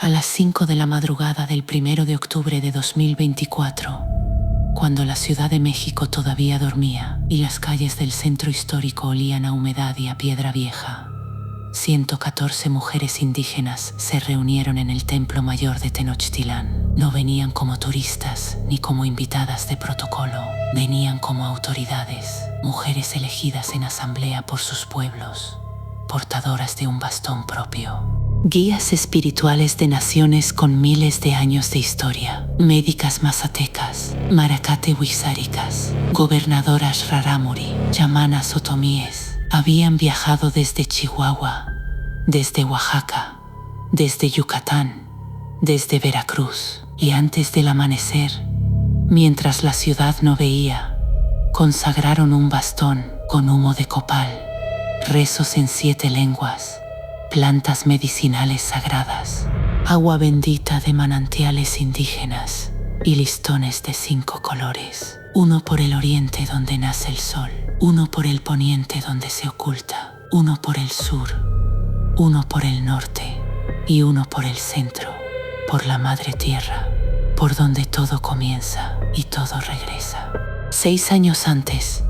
A las 5 de la madrugada del 1 de octubre de 2024, cuando la Ciudad de México todavía dormía y las calles del centro histórico olían a humedad y a piedra vieja, 114 mujeres indígenas se reunieron en el Templo Mayor de Tenochtitlán. No venían como turistas ni como invitadas de protocolo, venían como autoridades, mujeres elegidas en asamblea por sus pueblos, portadoras de un bastón propio. Guías espirituales de naciones con miles de años de historia, médicas mazatecas, maracate huizáricas, gobernadoras rarámuri, chamanas otomíes, habían viajado desde Chihuahua, desde Oaxaca, desde Yucatán, desde Veracruz, y antes del amanecer, mientras la ciudad no veía, consagraron un bastón con humo de copal, rezos en 7 lenguas, plantas medicinales sagradas, agua bendita de manantiales indígenas y listones de 5 colores. Uno por el oriente donde nace el sol, uno por el poniente donde se oculta, uno por el sur, uno por el norte y uno por el centro, por la madre tierra, por donde todo comienza y todo regresa. 6 años antes,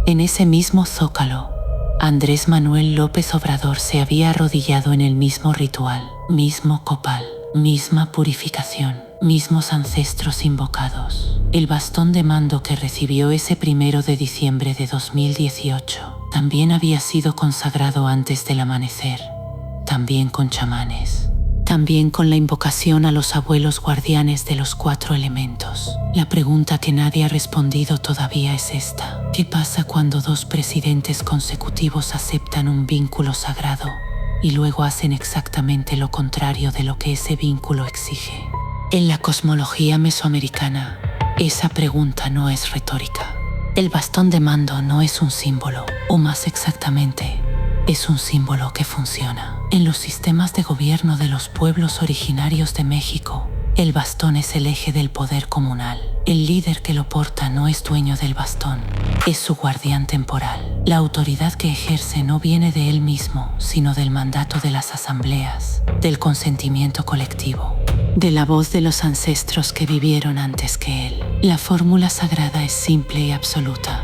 en ese mismo zócalo, Andrés Manuel López Obrador se había arrodillado en el mismo ritual, mismo copal, misma purificación, mismos ancestros invocados. El bastón de mando que recibió ese 1 de diciembre de 2018 también había sido consagrado antes del amanecer, también con chamanes, también con la invocación a los abuelos guardianes de los 4 elementos. La pregunta que nadie ha respondido todavía es esta: ¿qué pasa cuando 2 presidentes consecutivos aceptan un vínculo sagrado y luego hacen exactamente lo contrario de lo que ese vínculo exige? En la cosmología mesoamericana, esa pregunta no es retórica. El bastón de mando no es un símbolo, o más exactamente, es un símbolo que funciona. En los sistemas de gobierno de los pueblos originarios de México, el bastón es el eje del poder comunal. El líder que lo porta no es dueño del bastón, es su guardián temporal. La autoridad que ejerce no viene de él mismo, sino del mandato de las asambleas, del consentimiento colectivo, de la voz de los ancestros que vivieron antes que él. La fórmula sagrada es simple y absoluta: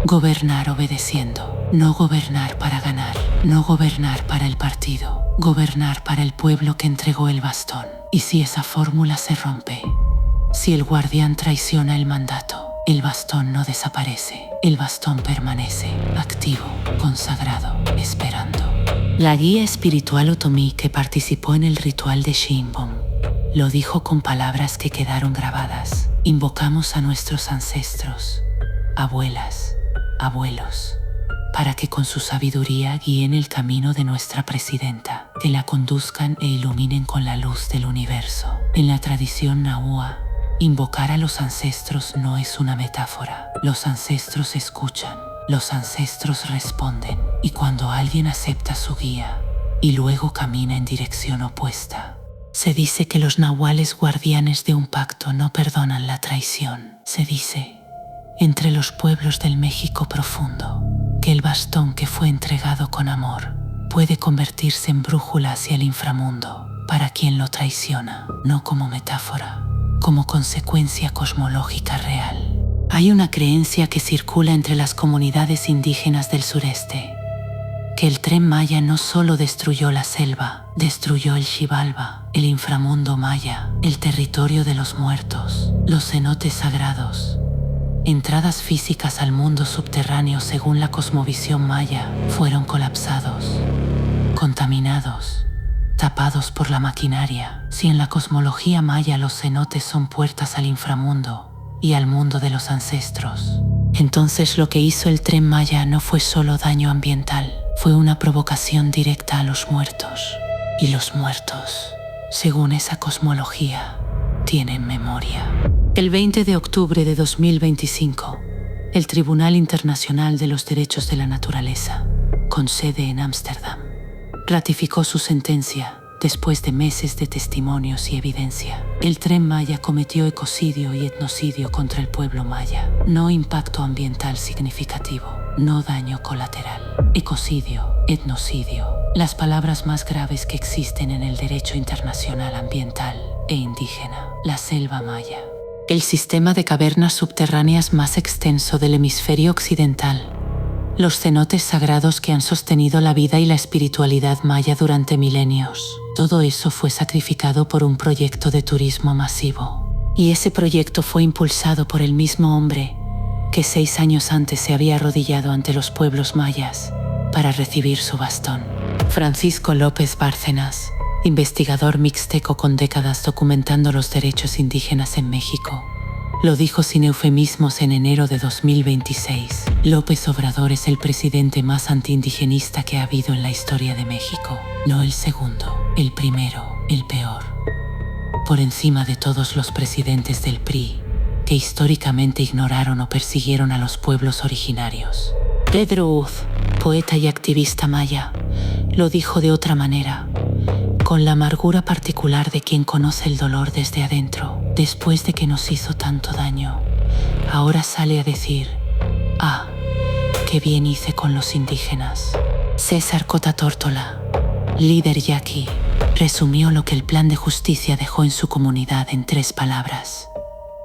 gobernar obedeciendo. No gobernar para ganar, no gobernar para el partido, gobernar para el pueblo que entregó el bastón. Y si esa fórmula se rompe, si el guardián traiciona el mandato, el bastón no desaparece, el bastón permanece, activo, consagrado, esperando. La guía espiritual otomí que participó en el ritual de Xiimbom lo dijo con palabras que quedaron grabadas: invocamos a nuestros ancestros, abuelas, abuelos, para que con su sabiduría guíen el camino de nuestra presidenta, que la conduzcan e iluminen con la luz del universo. En la tradición nahua, invocar a los ancestros no es una metáfora. Los ancestros escuchan, los ancestros responden, y cuando alguien acepta su guía y luego camina en dirección opuesta, se dice que los nahuales guardianes de un pacto no perdonan la traición. Se dice, entre los pueblos del México profundo, que el bastón que fue entregado con amor puede convertirse en brújula hacia el inframundo para quien lo traiciona, no como metáfora, como consecuencia cosmológica real. Hay una creencia que circula entre las comunidades indígenas del sureste, que el Tren Maya no solo destruyó la selva, destruyó el Xibalba, el inframundo maya, el territorio de los muertos, los cenotes sagrados, entradas físicas al mundo subterráneo según la cosmovisión maya, fueron colapsados, contaminados, tapados por la maquinaria. Si en la cosmología maya los cenotes son puertas al inframundo y al mundo de los ancestros, entonces lo que hizo el Tren Maya no fue solo daño ambiental, fue una provocación directa a los muertos. Y los muertos, según esa cosmología, tienen memoria. El 20 de octubre de 2025, el Tribunal Internacional de los Derechos de la Naturaleza, con sede en Ámsterdam, ratificó su sentencia después de meses de testimonios y evidencia. El Tren Maya cometió ecocidio y etnocidio contra el pueblo maya. No impacto ambiental significativo, no daño colateral. Ecocidio, etnocidio las palabras más graves que existen en el derecho internacional ambiental e indígena, la selva maya. El sistema de cavernas subterráneas más extenso del hemisferio occidental. Los cenotes sagrados que han sostenido la vida y la espiritualidad maya durante milenios. Todo eso fue sacrificado por un proyecto de turismo masivo. Y ese proyecto fue impulsado por el mismo hombre que 6 años antes se había arrodillado ante los pueblos mayas para recibir su bastón. Francisco López Bárcenas, investigador mixteco con décadas documentando los derechos indígenas en México, lo dijo sin eufemismos en enero de 2026. López Obrador es el presidente más antiindigenista que ha habido en la historia de México. No el segundo, el primero, el peor. Por encima de todos los presidentes del PRI, que históricamente ignoraron o persiguieron a los pueblos originarios. Pedro Uz, poeta y activista maya, lo dijo de otra manera, con la amargura particular de quien conoce el dolor desde adentro. Después de que nos hizo tanto daño, ahora sale a decir: ah, qué bien hice con los indígenas. César Cota Tórtola, líder yaqui, resumió lo que el plan de justicia dejó en su comunidad en 3 palabras.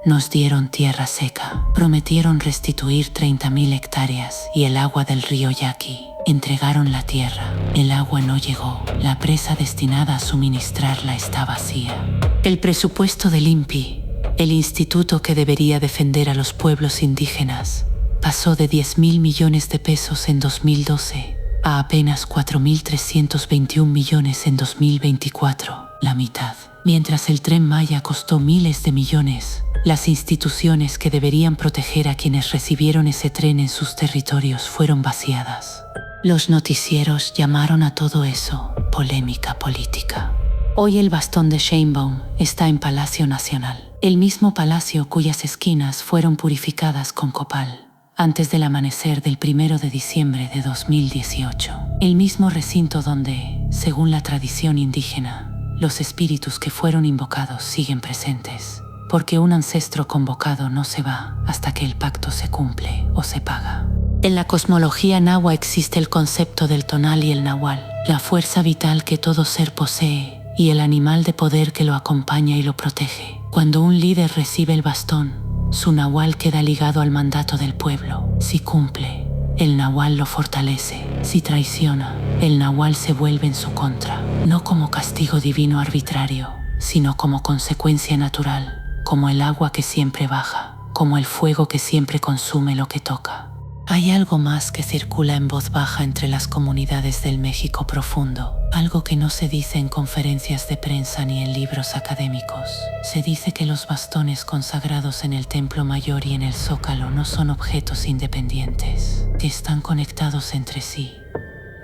Nos dieron tierra seca, prometieron restituir 30.000 hectáreas y el agua del río Yaqui. Entregaron la tierra, el agua no llegó, la presa destinada a suministrarla está vacía. El presupuesto del INPI, el instituto que debería defender a los pueblos indígenas, pasó de 10.000 millones de pesos en 2012 a apenas 4.321 millones en 2024, la mitad. Mientras el Tren Maya costó miles de millones, las instituciones que deberían proteger a quienes recibieron ese tren en sus territorios fueron vaciadas. Los noticieros llamaron a todo eso polémica política. Hoy el bastón de Sheinbaum está en Palacio Nacional, el mismo palacio cuyas esquinas fueron purificadas con copal antes del amanecer del 1 de diciembre de 2018. El mismo recinto donde, según la tradición indígena, los espíritus que fueron invocados siguen presentes, porque un ancestro convocado no se va hasta que el pacto se cumple o se paga. En la cosmología nahua existe el concepto del tonal y el nahual, la fuerza vital que todo ser posee y el animal de poder que lo acompaña y lo protege. Cuando un líder recibe el bastón, su nahual queda ligado al mandato del pueblo. Si cumple, el nahual lo fortalece. Si traiciona, el nahual se vuelve en su contra, no como castigo divino arbitrario, sino como consecuencia natural, como el agua que siempre baja, como el fuego que siempre consume lo que toca. Hay algo más que circula en voz baja entre las comunidades del México profundo, algo que no se dice en conferencias de prensa ni en libros académicos. Se dice que los bastones consagrados en el Templo Mayor y en el Zócalo no son objetos independientes, que están conectados entre sí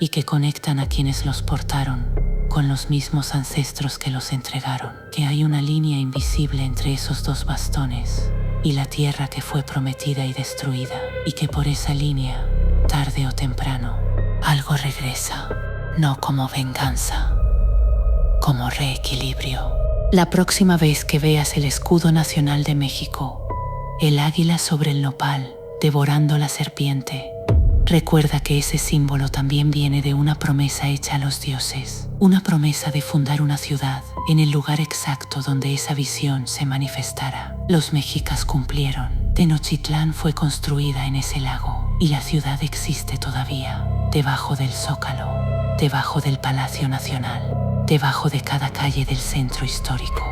y que conectan a quienes los portaron con los mismos ancestros que los entregaron, que hay una línea invisible entre esos 2 bastones y la tierra que fue prometida y destruida, y que por esa línea, tarde o temprano, algo regresa, no como venganza, como reequilibrio. La próxima vez que veas el escudo nacional de México, el águila sobre el nopal, devorando la serpiente, recuerda que ese símbolo también viene de una promesa hecha a los dioses, una promesa de fundar una ciudad en el lugar exacto donde esa visión se manifestara. Los mexicas cumplieron. Tenochtitlán fue construida en ese lago y la ciudad existe todavía, debajo del Zócalo, debajo del Palacio Nacional, debajo de cada calle del centro histórico.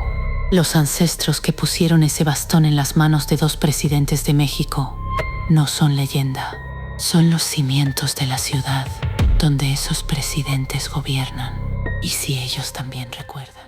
Los ancestros que pusieron ese bastón en las manos de 2 presidentes de México no son leyenda. Son los cimientos de la ciudad donde esos presidentes gobiernan. Y si ellos también recuerdan.